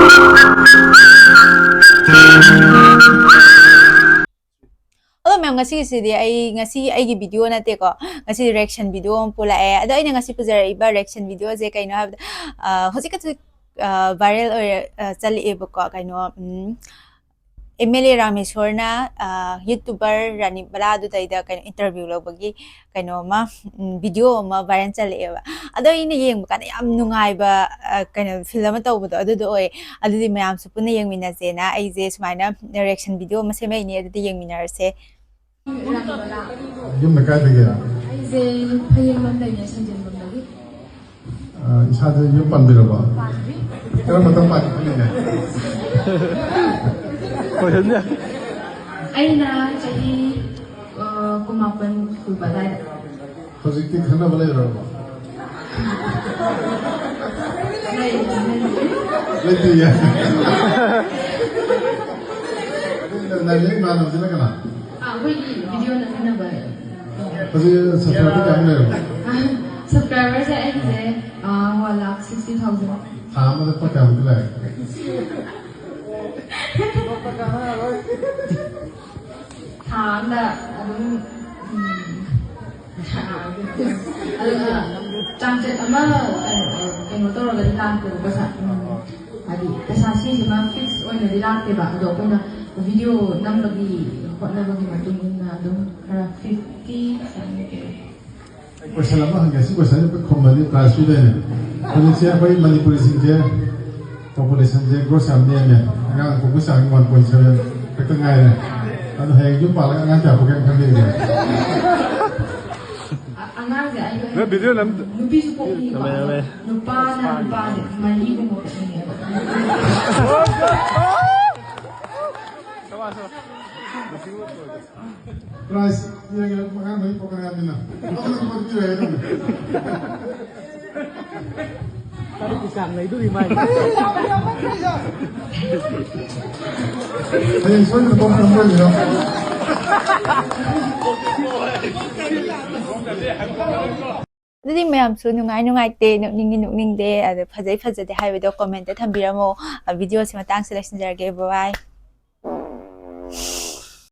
Hello ma'am, ngasidi ay aigi video na te ko. Ngasi reaction video ang pula ado ay ngasi puzara iba reaction video je kaino habda hosi ka viral or chali ebo ko kaino MLA Rameshwar na YouTuber Ranibala do taida kaino interview lo bagi kaino ma video ma viral chali eba ado ina yeng ka yam nungai ba kaino film ta ubo ado do oi ado di mayam su puna yeng mina je na ai je sumaina reaction video ma se mai ni ado di yeng minar se Yung nagkaibigan. Ay, Zay, payang man tayo niya sa dyan bang lagi? Isa din yung panbilo ba? Pero matang pati ko niya. Ay na, jadi kumapan ko ba tayo? Positif ka na balay raw ba? Lagi yan. Narinig na naman sila ka na? Wait, video na na ba? Kasi subscriber ka mo na Subscribers sa Zay, 160,000. Tama na pa ka mo lang. Tama, Jamjet ama kaino to ro lang ko ba sa adi kasasi sama fix on na dilang ba do ko na video nam lagi ko na bagi matungin na do para 50 Question naman hanggang si question yung pagkumali class yun din. Kung siya pa yung manipulation siya, population siya, gross am niya niya. Hanggang kung gusto ang 1.7, pagtangay na. Ano hayag yung pala, hanggang siya, pagkang kami niya. video nam nubi su po ni ba nupa na mali mo po niya Price, yung mga may pagkang namin na. Ako na mag-try ito. Tadi pisang na itu lima. Ayun, so yung napong number nyo. Didi mayam su nungai te nukning de ado phajai de hai do comment te thambiramo video si matang selection jar ge bye bye